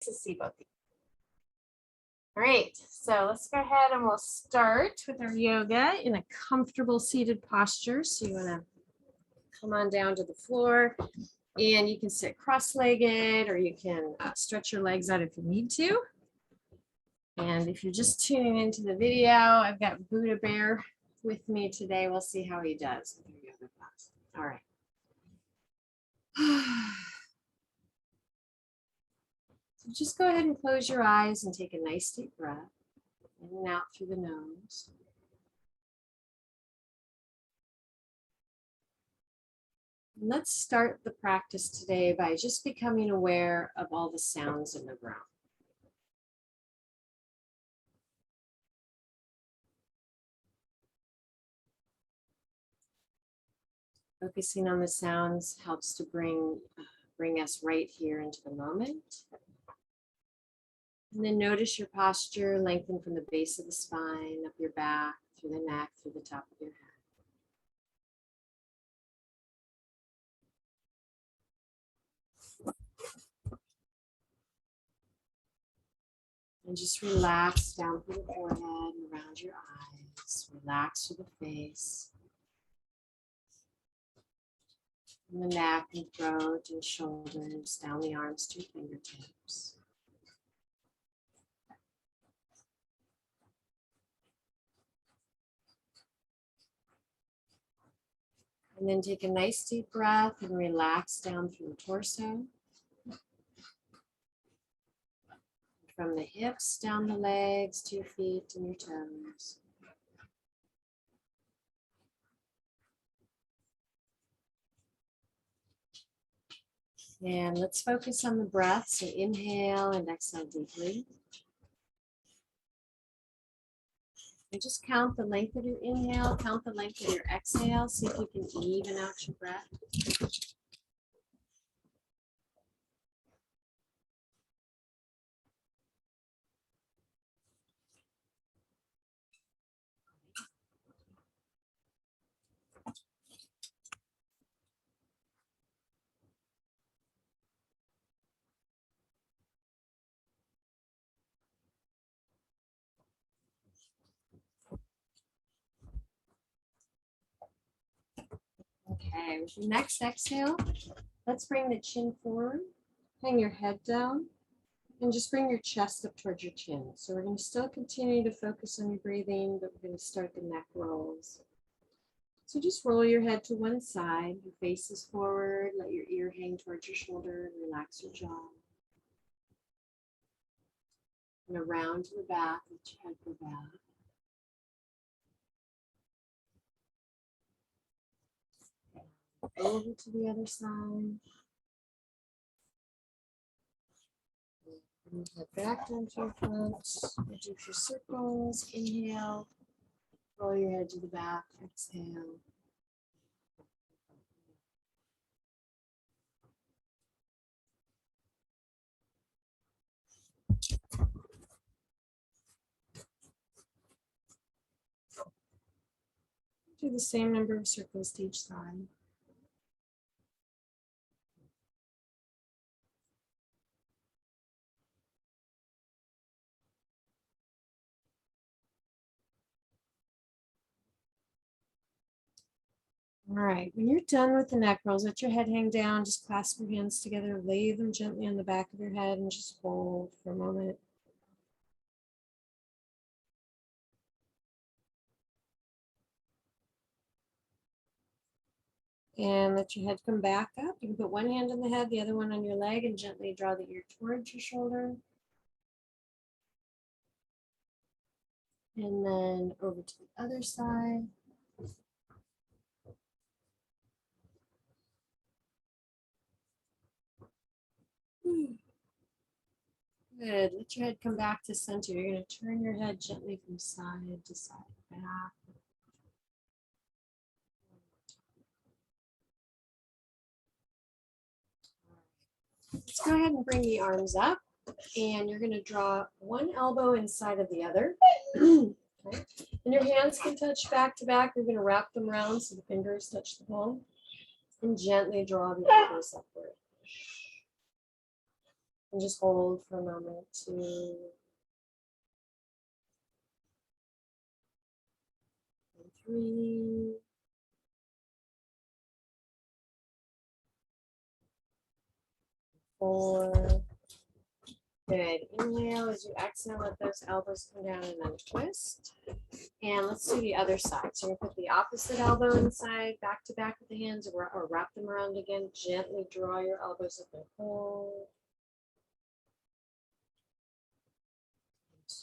To see both. All right, so let's go ahead and we'll start with our yoga in a comfortable seated posture. So you want to come on down to the floor and you can sit cross-legged or you can stretch your legs out if you need to. And if you're just tuning into the video, I've got Buddha Bear with me today. We'll see how he does with your yoga class. All right. So just go ahead and close your eyes and take a nice deep breath in and out through the nose. And let's start the practice today by just becoming aware of all the sounds in the room. Focusing on the sounds helps to bring us right here into the moment. And then notice your posture, lengthen from the base of the spine, up your back, through the neck, through the top of your head. And just relax down through the forehead and around your eyes. Relax through the face. And the neck and throat and shoulders, down the arms to your fingertips. And then take a nice deep breath and relax down through the torso. From the hips, down the legs, to your feet and your toes. And let's focus on the breath. So inhale and exhale deeply. And just count the length of your inhale, count the length of your exhale. See if you can even out your breath. Okay, with your next exhale, let's bring the chin forward, hang your head down, and just bring your chest up towards your chin. So we're going to still continue to focus on your breathing, but we're going to start the neck rolls. So just roll your head to one side, your face is forward, let your ear hang towards your shoulder, and relax your jaw. And around to the back, let your head go back. Over to the other side. And head back down to your front. Do your circles. Inhale. Roll your head to the back. Exhale. Do the same number of circles to each side. All right, when you're done with the neck rolls, let your head hang down, just clasp your hands together, lay them gently on the back of your head and just hold for a moment. And let your head come back up. You can put one hand on the head, the other one on your leg, and gently draw the ear towards your shoulder. And then over to the other side. Good. Let your head come back to center. You're going to turn your head gently from side to side, back. Let's go ahead and bring the arms up. And you're going to draw one elbow inside of the other. Okay. And your hands can touch back to back. You're going to wrap them around so the fingers touch the palm. And gently draw the elbows upward. And just hold for a moment. 2, 3, 4. Good. Inhale as you exhale, let those elbows come down and then twist. And let's do the other side. So you're going to put the opposite elbow inside, back to back with the hands, or wrap them around again. Gently draw your elbows up and hold.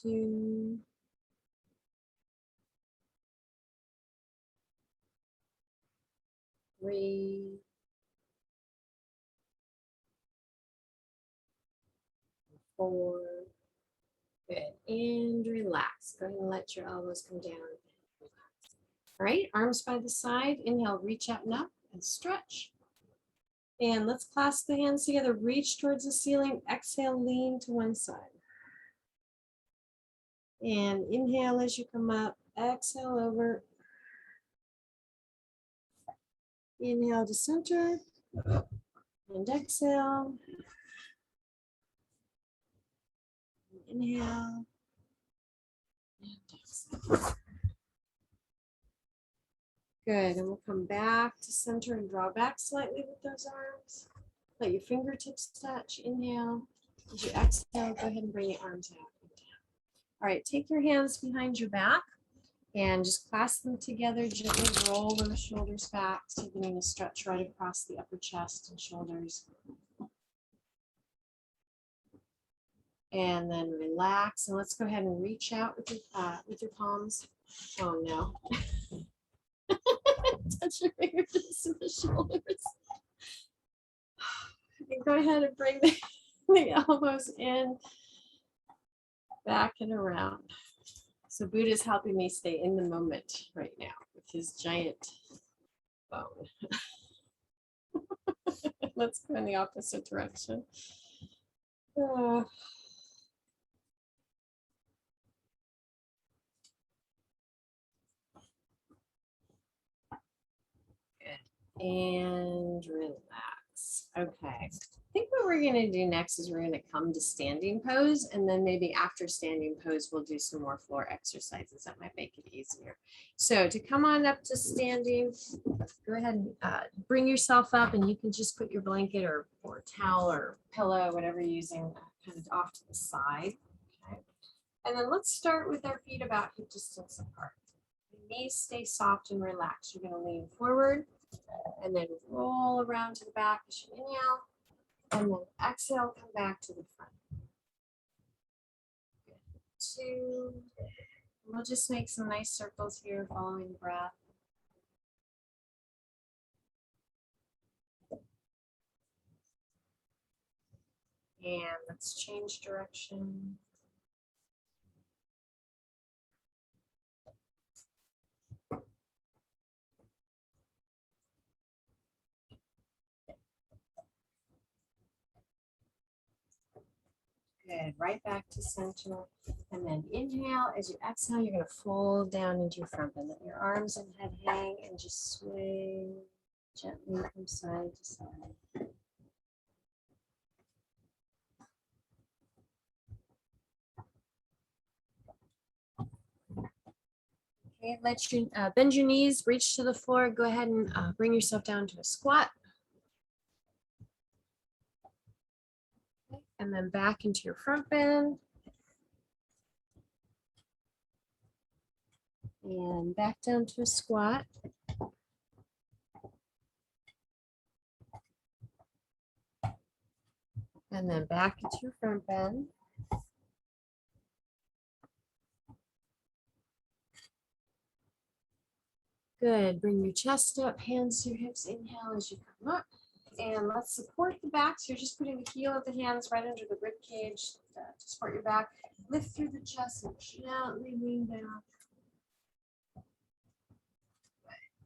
2. 3. 4. Good. And relax. Go ahead and let your elbows come down. All right, arms by the side. Inhale, reach out and up and stretch. And let's clasp the hands together. Reach towards the ceiling. Exhale, lean to one side. And inhale as you come up. Exhale over. Inhale to center. And exhale. Inhale. And exhale. Good, and we'll come back to center and draw back slightly with those arms. Let your fingertips touch. Inhale. As you exhale, go ahead and bring your arms out and down. All right, take your hands behind your back and just clasp them together. Gently roll those shoulders back. So you're going to stretch right across the upper chest and shoulders. And then relax. And let's go ahead and reach out with your palms. Oh no. Touch your fingertips to the shoulders. And go ahead and bring the elbows in, back and around. So Buddha's helping me stay in the moment right now with his giant bone. Let's go in the opposite direction. Good. And relax. Okay. I think what we're going to do next is we're going to come to standing pose, and then maybe after standing pose, we'll do some more floor exercises that might make it easier. So to come on up to standing, go ahead and bring yourself up, and you can just put your blanket or towel or pillow, whatever you're using, kind of off to the side. Okay. And then let's start with our feet about hip distance apart. The knees stay soft and relaxed. You're going to lean forward and then roll around to the back as you inhale. And then exhale, come back to the front. 2. We'll just make some nice circles here following the breath. And let's change direction. Good, right back to center. And then inhale, as you exhale, you're going to fold down into your front bend. Let your arms and head hang and just sway gently from side to side. Okay, let you bend your knees, reach to the floor. Go ahead and bring yourself down to a squat. And then back into your front bend. And back down to a squat. And then back into your front bend. Good, bring your chest up, hands to your hips, inhale as you come up. And let's support the back. So you're just putting the heel of the hands right under the rib cage to support your back. Lift through the chest and gently lean down.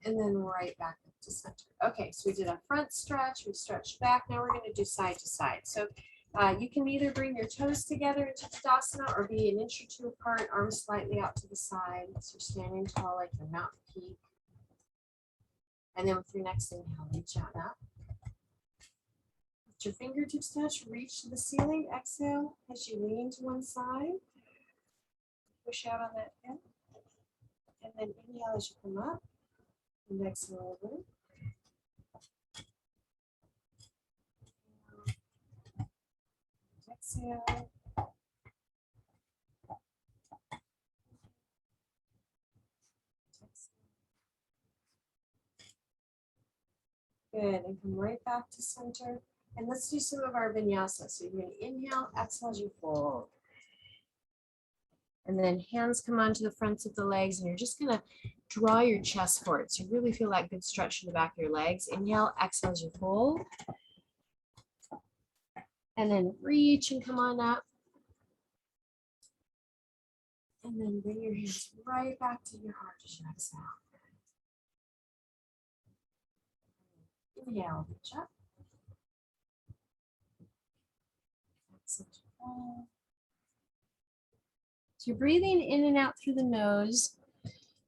And then right back up to center. Okay, so we did a front stretch, we stretched back. Now we're going to do side to side. So you can either bring your toes together into Tadasana or be an inch or 2 apart, arms slightly out to the side. So you're standing tall like your mountain peak. And then with your next inhale, reach out up. Let your fingertips touch, reach to the ceiling. Exhale as you lean to one side. Push out on that hip. And then inhale as you come up. And exhale over. Exhale. Good, and come right back to center. And let's do some of our vinyasa. So you're going to inhale, exhale as you fold. And then hands come onto the fronts of the legs, and you're just going to draw your chest forward. So you really feel that good stretch in the back of your legs. Inhale, exhale as you fold. And then reach and come on up. And then bring your hands right back to your heart as you exhale. Inhale, reach up. Exhale. So you're breathing in and out through the nose.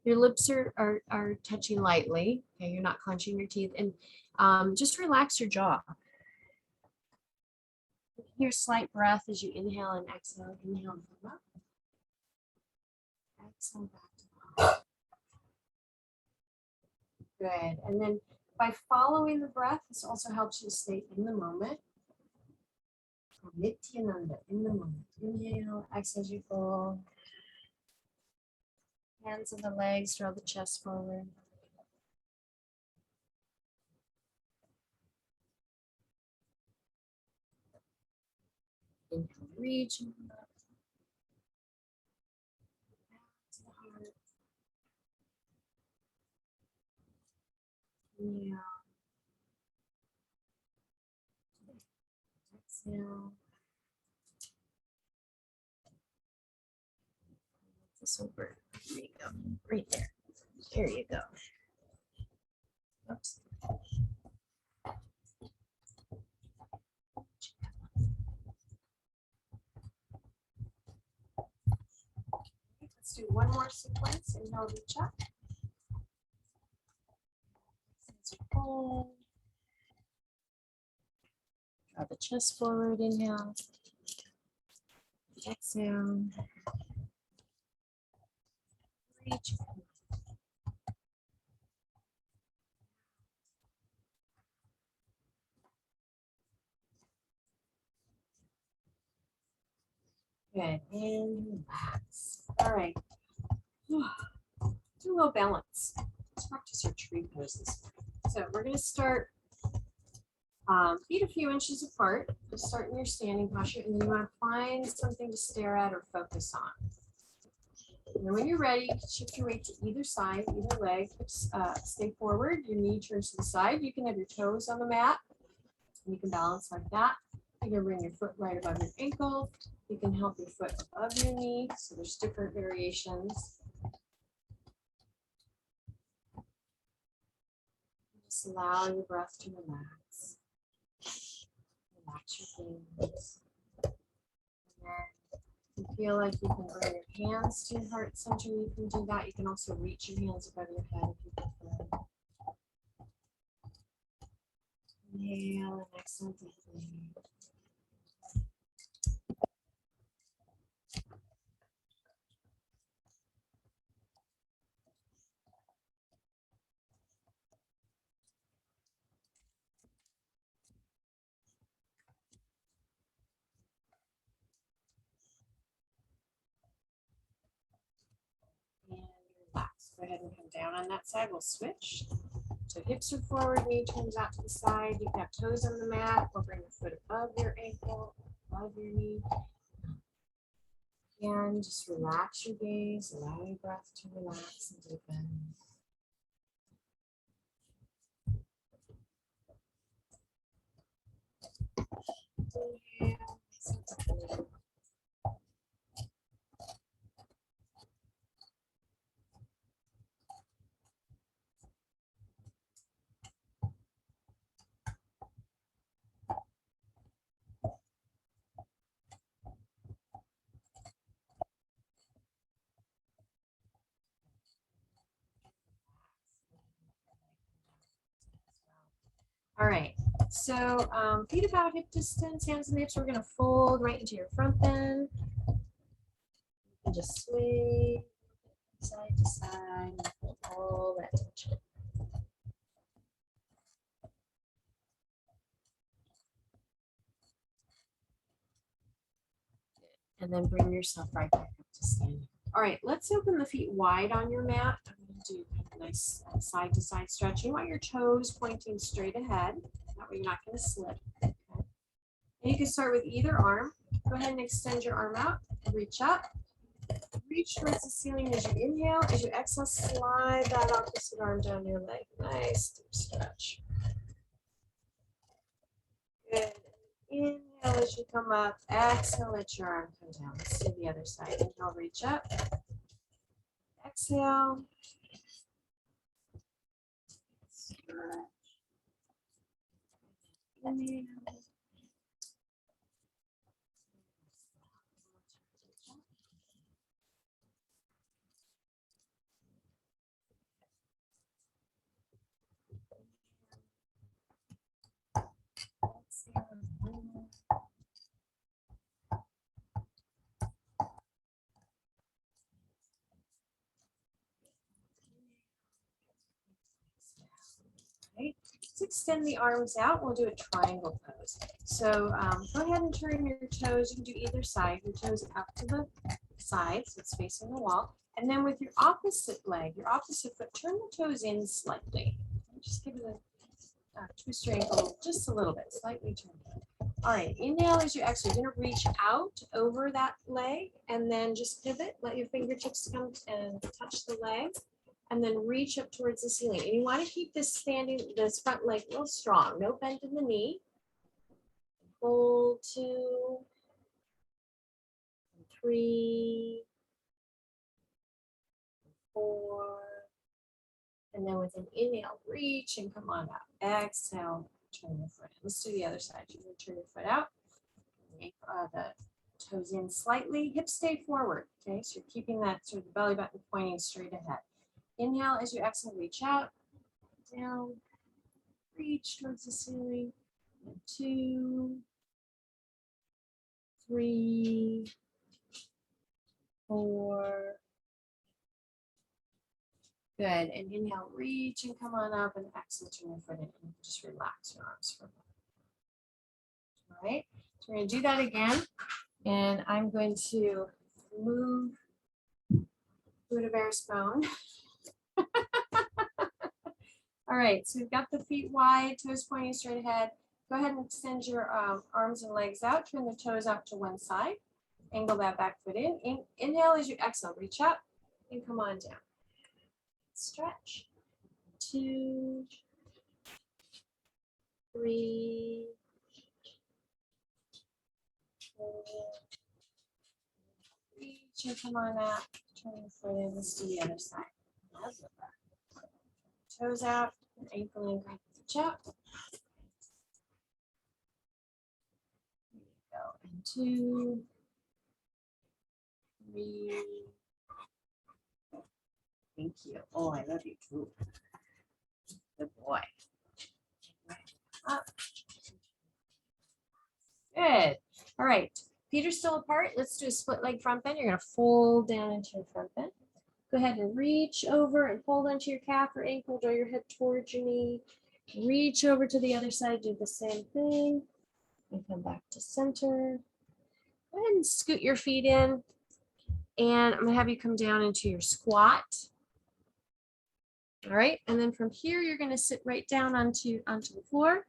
Your lips are touching lightly. Okay, you're not clenching your teeth. And just relax your jaw. Hear slight breath as you inhale and exhale. Inhale and come up. Exhale back to the heart. Good. And then by following the breath, this also helps you to stay in the moment. Nityananda, in the moment. Inhale, exhale as you fold. Hands on the legs, draw the chest forward. Inhale, reach and come up. Back to the heart. Inhale. Exhale. This over. There you go. Right there. There you go. Oops. Let's do one more sequence. Inhale, reach up. Fold. Draw the chest forward. Inhale. Exhale. Reach. Good. And relax. All right. Do a little balance. Let's practice our tree poses. So we're going to start feet a few inches apart. Just start in your standing posture, and then you want to find something to stare at or focus on. And then when you're ready, you can shift your weight to either side, either leg. Stay forward. Your knee turns to the side. You can have your toes on the mat. And you can balance like that. You can bring your foot right above your ankle. You can help your foot above your knee. So there's different variations. Just allow your breath to relax. Relax your gaze. And then you feel like you can bring your hands to your heart center. You can do that. You can also reach your hands above your head if you prefer. Inhale and exhale deeply. And relax. Go ahead and come down on that side. We'll switch. So hips are forward, knee turns out to the side. You can have toes on the mat or bring your foot above your ankle, above your knee. And just relax your gaze, allow your breath to relax and deepen. Inhale. All right, So feet about hip distance, hands and hips. We're gonna fold right into your front bend. And just sway side to side and hold all that tension. And then bring yourself right back up to standing. All right, let's open the feet wide on your mat. I'm going to do a nice side to side stretch. You want your toes pointing straight ahead. That way you're not going to slip. Okay. And you can start with either arm. Go ahead and extend your arm out. Reach up. Reach towards the ceiling as you inhale. As you exhale, slide that opposite arm down your leg. Nice deep stretch. Good. Inhale as you come up. Exhale, let your arm come down. Let's do the other side. Inhale, reach up. Exhale. Stretch. Inhale. Right. Let's extend the arms out. We'll do a triangle pose. So go ahead and turn your toes. You can do either side. Your toes out to the side, so it's facing the wall. And then with your opposite leg, your opposite foot, turn the toes in slightly. Just give it a twist your ankle just a little bit, slightly turn. All right, inhale as you exhale. You're going to reach out over that leg and then just pivot. Let your fingertips come and touch the leg. And then reach up towards the ceiling. And you want to keep this front leg real strong. No bend in the knee. Hold 2, 3, 4. And then with an inhale, reach and come on up. Exhale, turn your foot in. Let's do the other side. You're going to turn your foot out. The toes in slightly. Hips stay forward. Okay, so you're keeping that sort of the belly button pointing straight ahead. Inhale as you exhale, reach out, down, reach towards the ceiling. 2, 3, 4. Good. And inhale, reach and come on up, and exhale, turn your foot in and just relax your arms for a moment. All right. So we're going to do that again. And I'm going to move Buddha Bear's bone. All right, so we've got the feet wide, toes pointing straight ahead. Go ahead and extend your arms and legs out. Turn the toes out to one side. Angle that back foot in. Inhale as you exhale. Reach up and come on down. Stretch. 2, 3, 4. Reach and come on up. Turn your foot in. Let's do the other side. Toes out. Ankle in. Reach up. There you go. And 2, 3. Thank you. Oh, I love you too. Good boy. Up. Good. All right. Feet are still apart. Let's do a split leg front bend. You're going to fold down into your front bend. Go ahead and reach over and hold onto your calf or ankle. Draw your head towards your knee. Reach over to the other side. Do the same thing. And come back to center. Go ahead and scoot your feet in. And I'm going to have you come down into your squat. All right. And then from here, you're going to sit right down onto the floor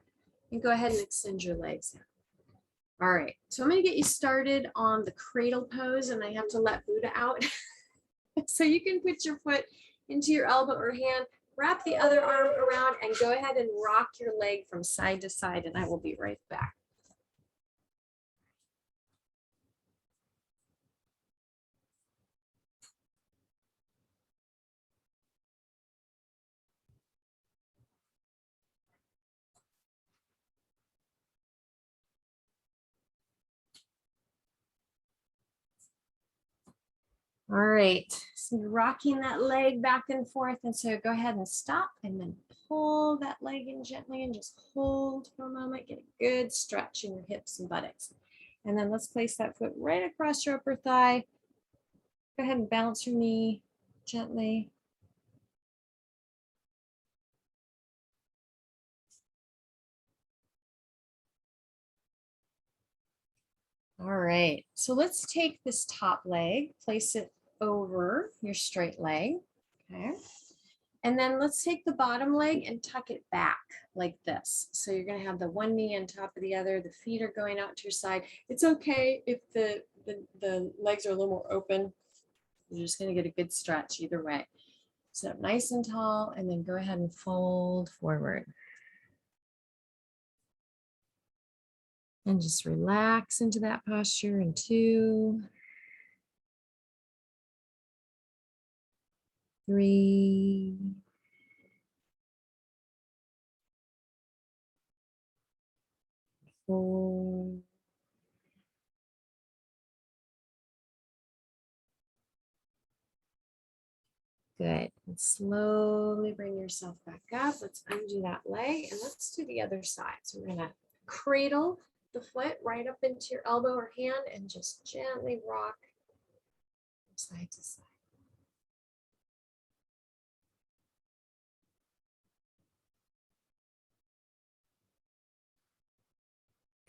and go ahead and extend your legs out. All right. So I'm going to get you started on the cradle pose, and I have to let Buddha out. So you can put your foot into your elbow or hand, wrap the other arm around, and go ahead and rock your leg from side to side, and I will be right back. All right, So you're rocking that leg back and forth. And so go ahead and stop and then pull that leg in gently and just hold for a moment. Get a good stretch in your hips and buttocks. And then let's place that foot right across your upper thigh. Go ahead and bounce your knee gently. All right, so let's take this top leg, place it over your straight leg, okay? And then let's take the bottom leg and tuck it back like this. So you're gonna have the one knee on top of the other, the feet are going out to your side. It's okay if the legs are a little more open. You're just gonna get a good stretch either way. Sit up nice and tall and then go ahead and fold forward. And just relax into that posture in 2, 3, 4, 'Good. And slowly bring yourself back up. Let's undo that leg and let's do the other side. So we're gonna cradle the foot right up into your elbow or hand and just gently rock from side to side.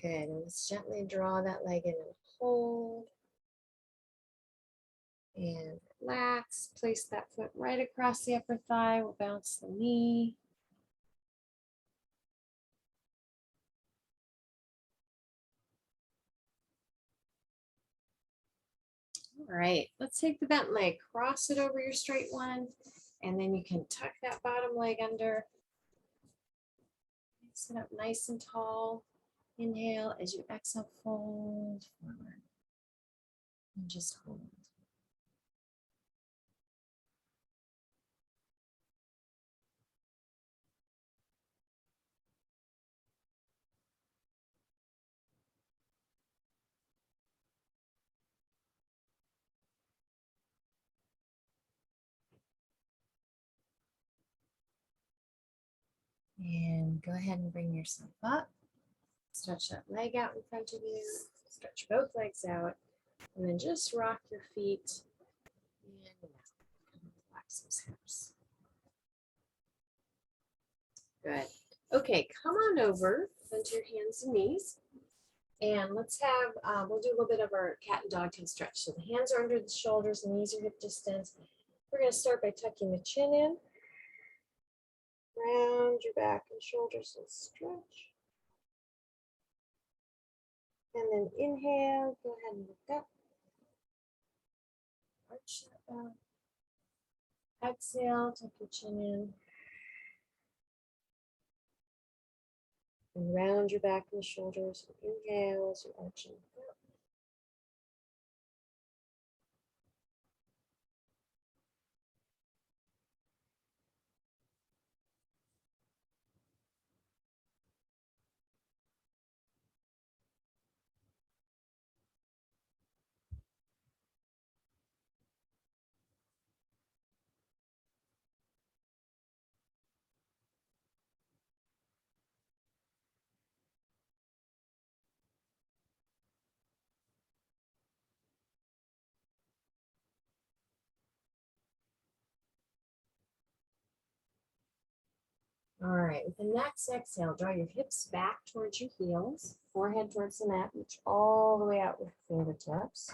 Good. And let's gently draw that leg in and hold. And relax. Place that foot right across the upper thigh. We'll bounce the knee. All right, let's take the bent leg, cross it over your straight one, and then you can tuck that bottom leg under. Sit up nice and tall. Inhale, as you exhale, fold forward. And just hold. And go ahead and bring yourself up. Stretch that leg out in front of you. Stretch both legs out. And then just rock your feet. And relax those hips. Good. Okay, come on over onto your hands and knees. And let's have, we'll do a little bit of our cat and dog tail stretch. So the hands are under the shoulders, the knees are hip distance. We're going to start by tucking the chin in. Round your back and shoulders and stretch. And then inhale, go ahead and look up. Arch that back. Exhale, tuck your chin in. And round your back and shoulders. Inhale as you arch and look up. All right, with the next exhale, draw your hips back towards your heels, forehead towards the mat, reach all the way out with your fingertips.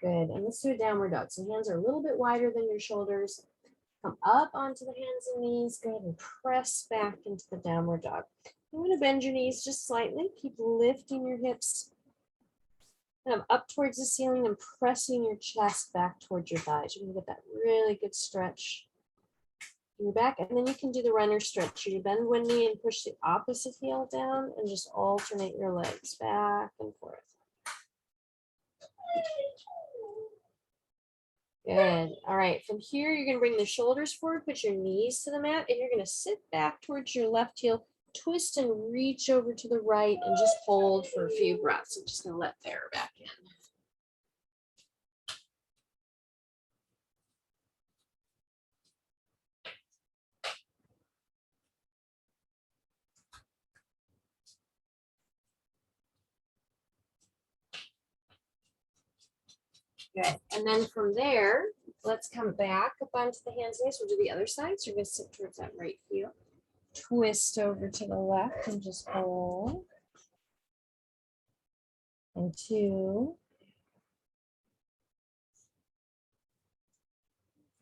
Good, and let's do a downward dog. So hands are a little bit wider than your shoulders. Come up onto the hands and knees. Go ahead and press back into the downward dog. I'm going to bend your knees just slightly. Keep lifting your hips kind of up towards the ceiling and pressing your chest back towards your thighs. You're going to get that really good stretch in your back. And then you can do the runner stretch. You bend one knee and push the opposite heel down and just alternate your legs back and forth. Good. All right. From here, you're going to bring the shoulders forward, put your knees to the mat, and you're going to sit back towards your left heel, twist and reach over to the right and just hold for a few breaths. I'm just going to let the air back in. Good. And then from there, let's come back up onto the hands and knees. We'll do the other side. So you're going to sit towards that right heel. Twist over to the left and just hold. And 2,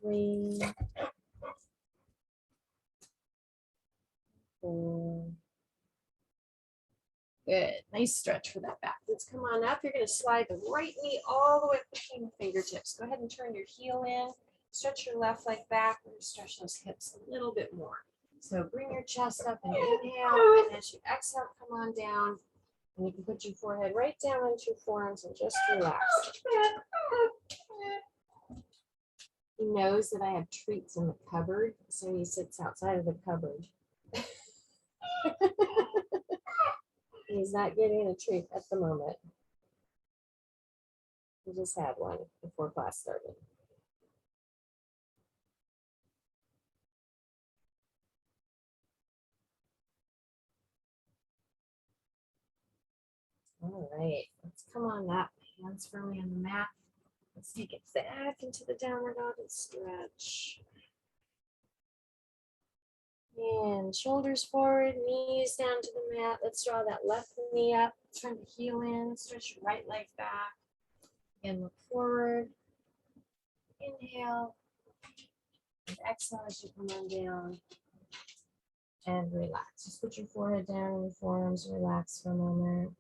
3, 4. Good. Nice stretch for that back. Let's come on up. You're going to slide the right knee all the way up between the fingertips. Go ahead and turn your heel in. Stretch your left leg back and stretch those hips a little bit more. So bring your chest up and inhale. And as you exhale, come on down. And you can put your forehead right down into your forearms and just relax. He knows that I have treats in the cupboard, so he sits outside of the cupboard. He's not getting a treat at the moment. He just had one before class started. All right, let's come on up. Hands firmly on the mat. Let's take it back into the downward dog and stretch. And shoulders forward, knees down to the mat. Let's draw that left knee up. Turn the heel in. Stretch your right leg back. And look forward. Inhale. And exhale as you come on down. And relax. Just put your forehead down and your forearms. Relax for a moment.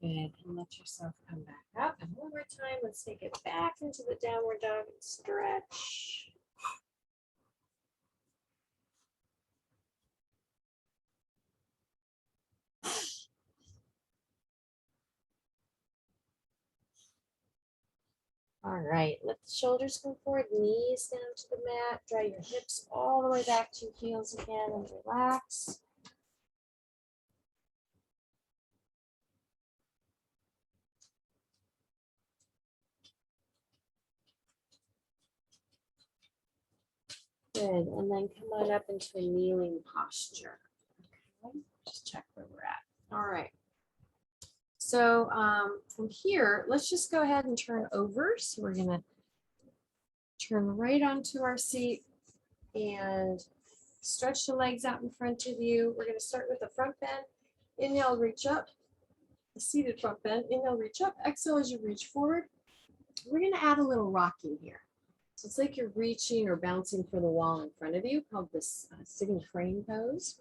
Good, and let yourself come back up. And one more time, let's take it back into the downward dog and stretch. All right, let the shoulders come forward, knees down to the mat. Draw your hips all the way back to your heels again and relax. Good, and then come on up into a kneeling posture. Okay, just check where we're at. All right. So from here, let's just go ahead and turn over. So we're gonna turn right onto our seat and stretch the legs out in front of you. We're gonna start with the front bend. Inhale, reach up. The seated front bend. Inhale, reach up. Exhale as you reach forward. We're gonna add a little rocking here. So it's like you're reaching or bouncing for the wall in front of you, called this sitting crane pose.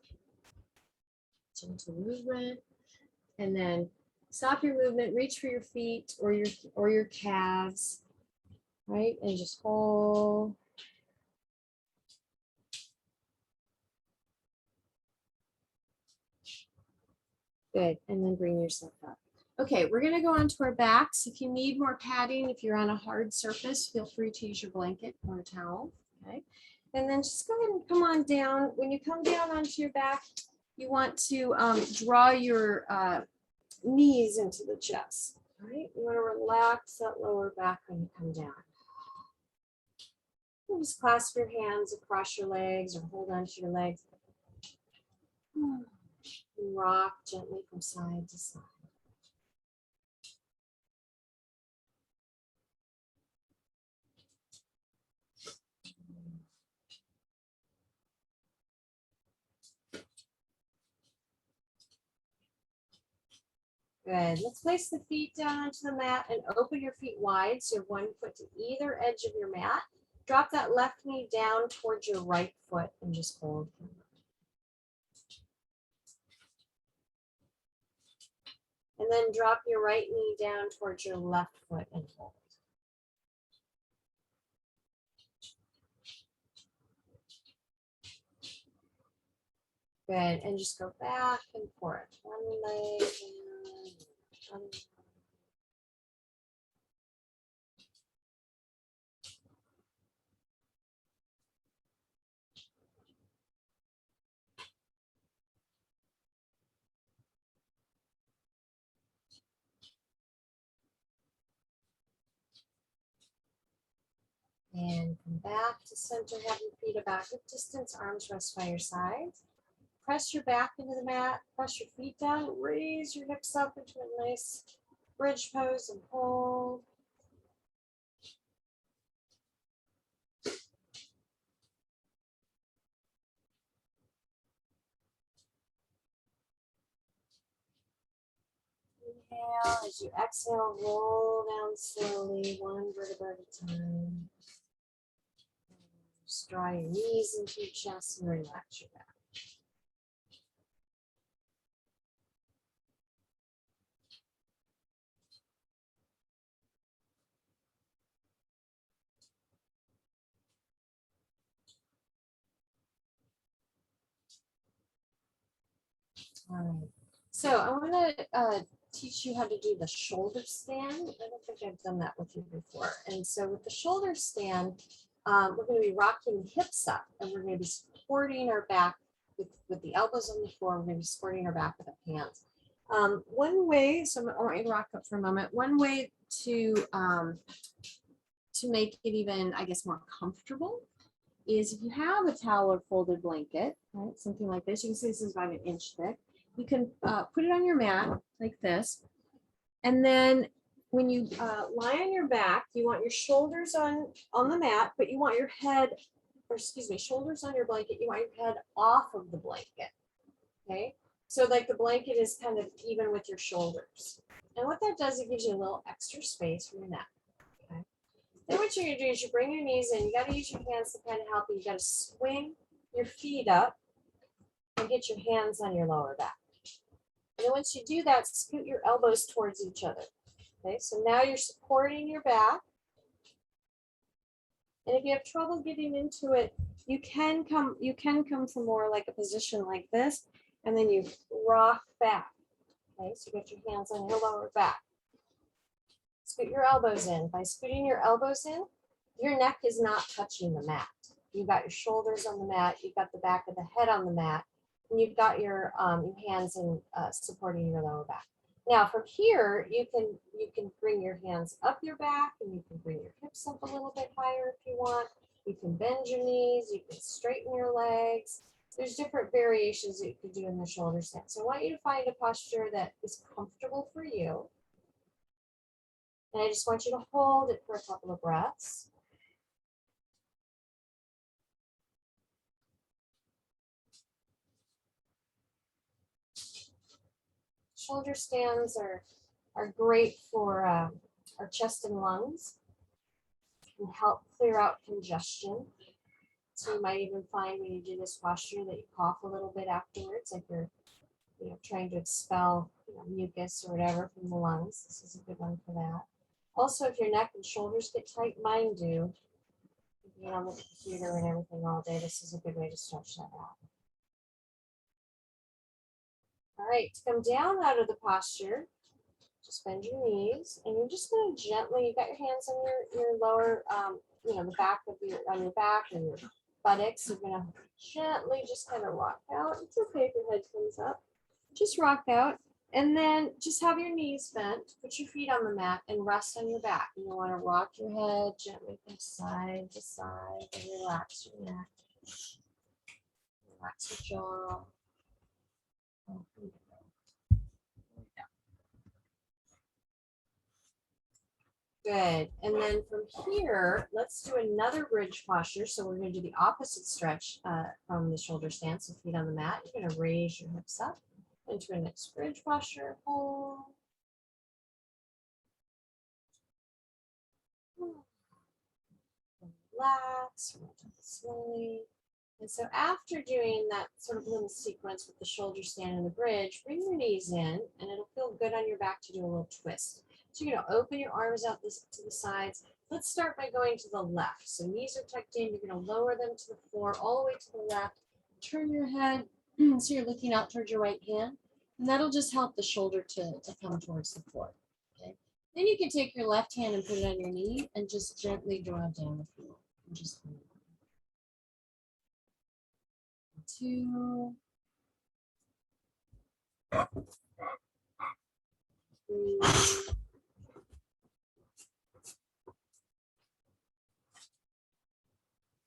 Gentle movement, and then stop your movement. Reach for your feet or your calves, right? And just hold. Good, and then bring yourself up. Okay, we're gonna go onto our backs. If you need more padding, if you're on a hard surface, feel free to use your blanket or a towel, okay? And then just go ahead and come on down. When you come down onto your back, you want to draw your knees into the chest, all right? You wanna relax that lower back when you come down. You just clasp your hands across your legs or hold onto your legs. Rock gently from side to side. Good. Let's place the feet down onto the mat and open your feet wide. So you have one foot to either edge of your mat. Drop that left knee down towards your right foot and just hold. And then drop your right knee down towards your left foot and hold. Good. And just go back and forth. One leg and one. And come back to center, have your feet about hip distance, arms rest by your sides. Press your back into the mat, press your feet down, raise your hips up into a nice bridge pose and hold. Inhale, as you exhale, roll down slowly, one vertebra at a time. Just draw your knees into your chest and relax your back. All right. So I want to teach you how to do the shoulder stand. I don't think I've done that with you before. And so with the shoulder stand, we're going to be rocking hips up, and we're going to be supporting our back with the elbows on the floor. We're going to be supporting our back with the hands. One way, so I want you to rock up for a moment. One way to make it even, I guess, more comfortable is if you have a towel or folded blanket, right, something like this. You can see this is about 1 inch thick. You can put it on your mat like this. And then when you lie on your back, you want your shoulders on the mat, but you want your head, or excuse me, shoulders on your blanket. You want your head off of the blanket. Okay. So like the blanket is kind of even with your shoulders. And what that does, it gives you a little extra space for your neck. Okay. Then what you're going to do is you bring your knees in. You got to use your hands to kind of help you. You got to swing your feet up and get your hands on your lower back. And then once you do that, scoot your elbows towards each other. Okay, so now you're supporting your back. And if you have trouble getting into it, you can come from more like a position like this, and then you rock back. Okay, so you get your hands on your lower back. Scoot your elbows in. By scooting your elbows in, your neck is not touching the mat. You've got your shoulders on the mat, you've got the back of the head on the mat, and you've got your hands in supporting your lower back. Now from here, you can bring your hands up your back, and you can bring your hips up a little bit higher if you want. You can bend your knees, you can straighten your legs. There's different variations that you can do in the shoulder stand. So I want you to find a posture that is comfortable for you. And I just want you to hold it for a couple of breaths. Shoulder stands are great for our chest and lungs. Can help clear out congestion. So you might even find when you do this posture that you cough a little bit afterwards, like you're trying to expel mucus or whatever from the lungs. This is a good one for that. Also, if your neck and shoulders get tight, mine do, being on the computer and everything all day, this is a good way to stretch that out. All right, to come down out of the posture, just bend your knees, and you're just going to gently, you got your hands on your lower, the back of on your back and your buttocks. You're going to gently just kind of rock out. It's okay if your head comes up. Just rock out, and then just have your knees bent. Put your feet on the mat and rest on your back. You want to rock your head gently from side to side and relax your neck. Relax your jaw. Good. And then from here, let's do another bridge posture. So we're going to do the opposite stretch from the shoulder stand. So feet on the mat. You're going to raise your hips up into a next bridge posture. Hold. Relax. Slowly. And so after doing that sort of little sequence with the shoulder stand and the bridge, bring your knees in, and it'll feel good on your back to do a little twist. So you're going to open your arms out to the sides. Let's start by going to the left. So knees are tucked in. You're going to lower them to the floor all the way to the left. Turn your head So you're looking out towards your right hand, and that'll just help the shoulder to come towards the floor. Okay. Then you can take your left hand and put it on your knee and just gently draw it down the floor. And just 2, 3.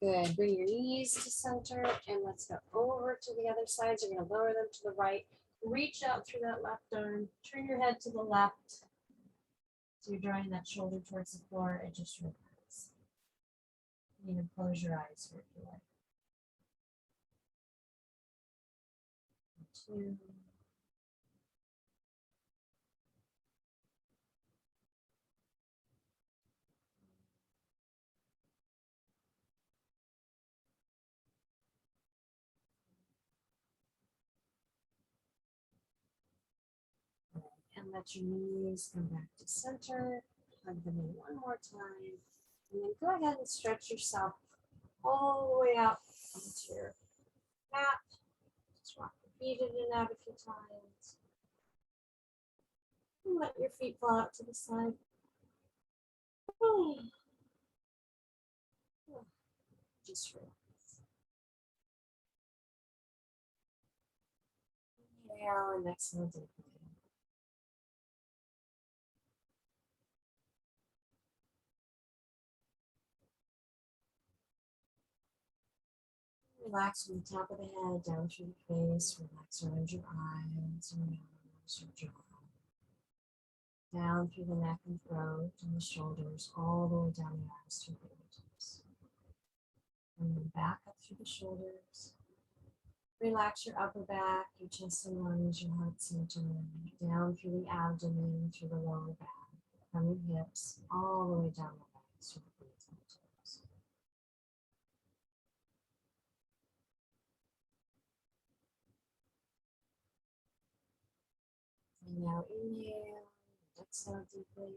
Good. Bring your knees to center and let's go over to the other side. So you're going to lower them to the right. Reach out through that left arm. Turn your head to the left. So you're drawing that shoulder towards the floor and just relax. You can close your eyes if you like. 2. And let your knees come back to center. Hug them in one more time. And then go ahead and stretch yourself all the way out onto your mat. Just rock your feet in and out a few times. And let your feet fall out to the side. Just relax. Inhale and exhale deeply. Relax from the top of the head down through the face. Relax around your eyes, your nose, your jaw. Down through the neck and throat and the shoulders, all the way down the arms to the fingertips. And then back up through the shoulders. Relax your upper back, your chest and lungs, your heart center, down through the abdomen, through the lower back, from your hips, all the way down the back to the fingertips. And now inhale, exhale deeply.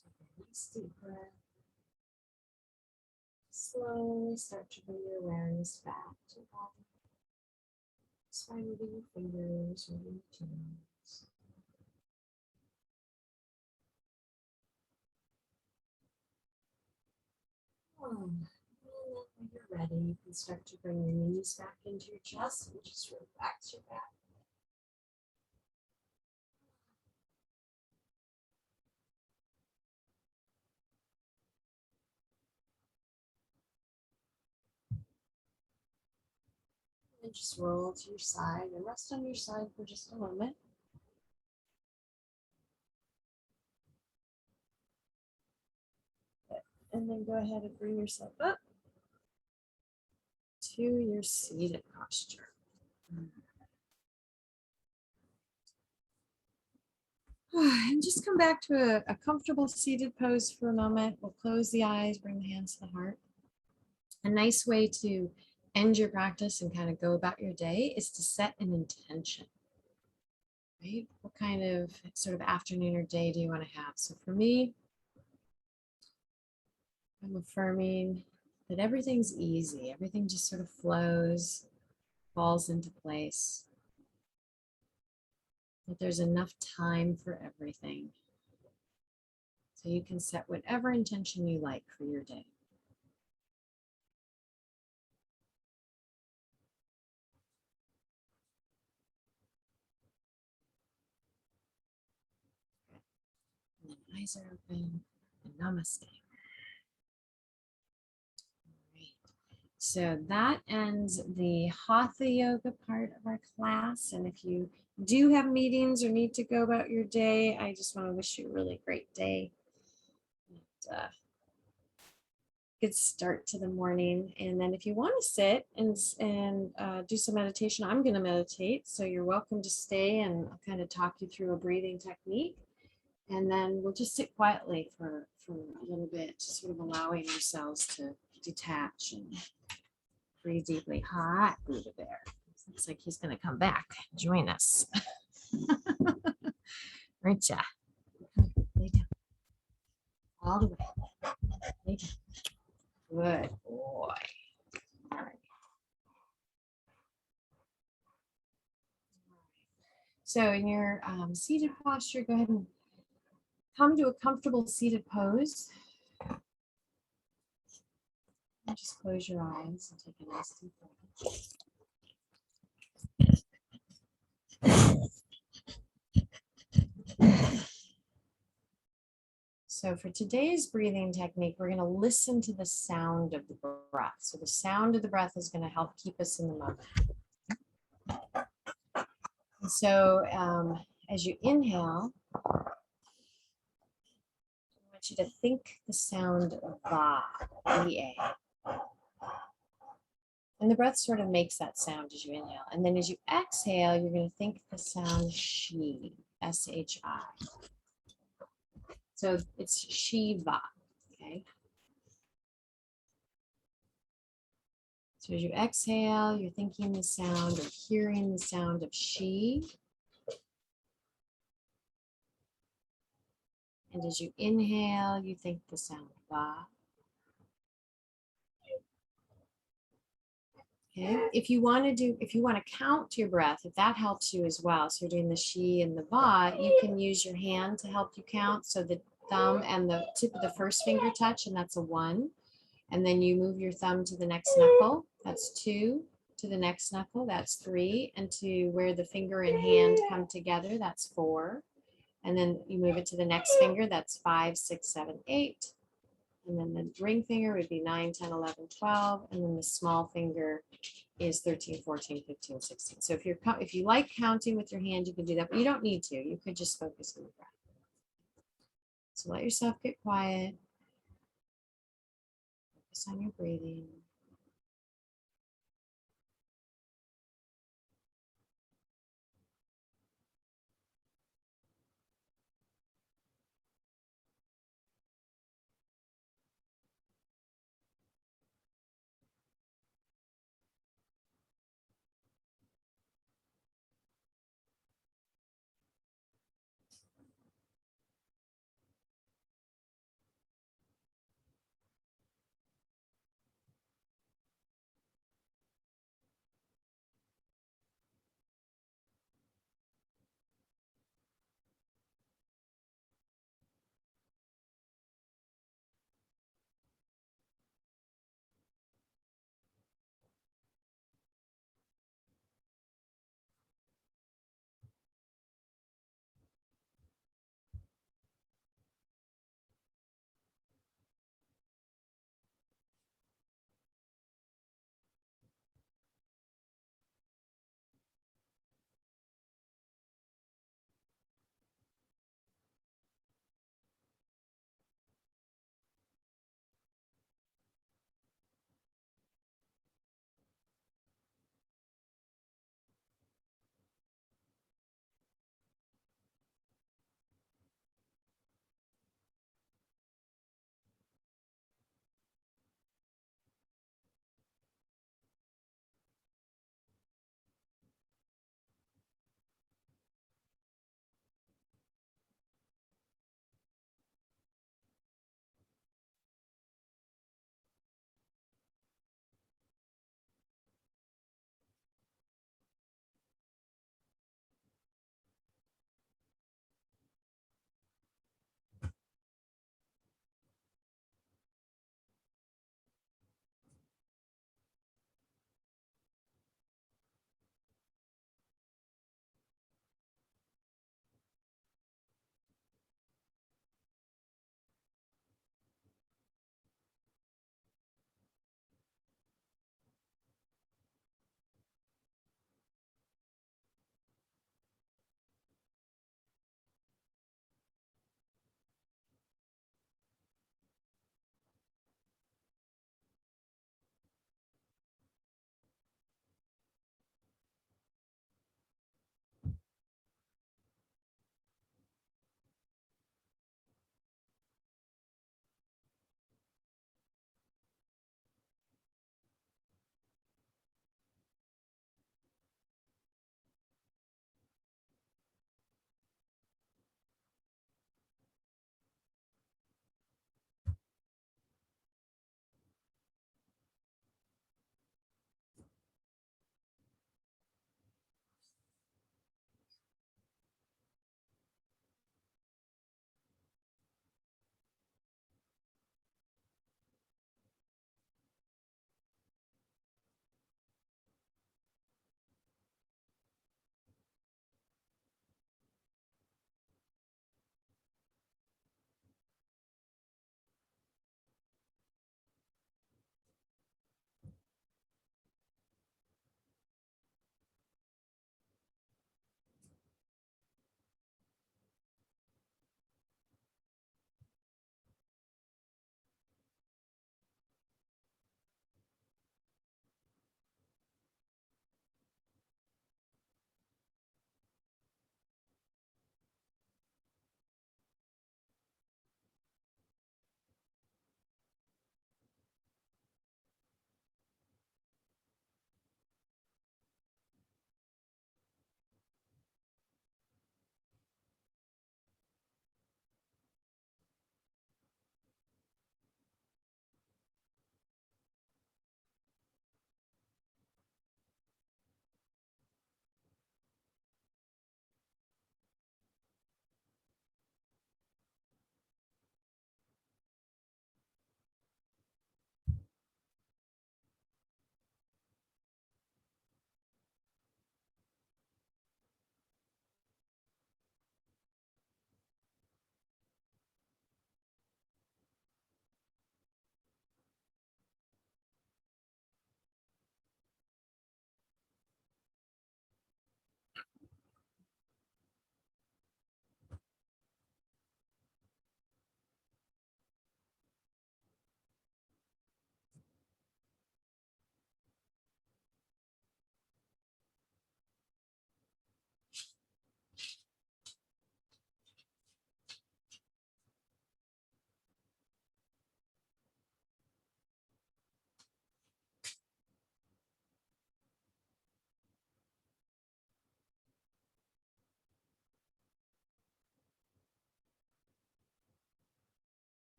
Take a nice deep breath. Slowly start to bring your awareness back to the body. Just by moving your fingers, moving your toes. And then when you're ready, you can start to bring your knees back into your chest and just relax your back. And just roll to your side and rest on your side for just a moment. And then go ahead and bring yourself up to your seated posture. And just come back to a comfortable seated pose for a moment. We'll close the eyes, bring the hands to the heart. A nice way to end your practice and kind of go about your day is to set an intention. Right? What kind of sort of afternoon or day do you want to have? So for me, I'm affirming that everything's easy. Everything just sort of flows falls into place. That there's enough time for everything. So you can set whatever intention you like for your day. And then eyes are open and namaste. So that ends the Hatha Yoga part of our class. And if you do have meetings or need to go about your day, I just want to wish you a really great day. And, good start to the morning. And then if you want to sit and do some meditation, I'm going to meditate. So you're welcome to stay and I'll kind of talk you through a breathing technique. And then we'll just sit quietly for a little bit, just sort of allowing ourselves to detach and breathe deeply. Hot Buddha Bear. Looks like he's going to come back, join us. Richa, lay down. All the way. Lay down. Good boy. All right. So in your seated posture, go ahead and come to a comfortable seated pose. And just close your eyes and take a nice deep breath. So for today's breathing technique, we're going to listen to the sound of the breath. So the sound of the breath is going to help keep us in the moment. And so as you inhale, I want you to think the sound of Va, V-A. And the breath sort of makes that sound as you inhale. And then as you exhale, you're going to think the sound Shi, S-H-I. So it's Shiva, okay? So as you exhale, you're thinking the sound or hearing the sound of Shi. And as you inhale, you think the sound of Va. Okay, if you want to count your breath, if that helps you as well, so you're doing the Shi and the Va, you can use your hand to help you count. So the thumb and the tip of the first finger touch, and that's a 1. And then you move your thumb to the next knuckle, that's 2. To the next knuckle, that's 3. And to where the finger and hand come together, that's 4. And then you move it to the next finger, that's 5, 6, 7, 8. And then the ring finger would be 9, 10, 11, 12. And then the small finger is 13, 14, 15, 16. So if you like counting with your hand, you can do that, but you don't need to. You could just focus on the breath. So let yourself get quiet. Focus on your breathing.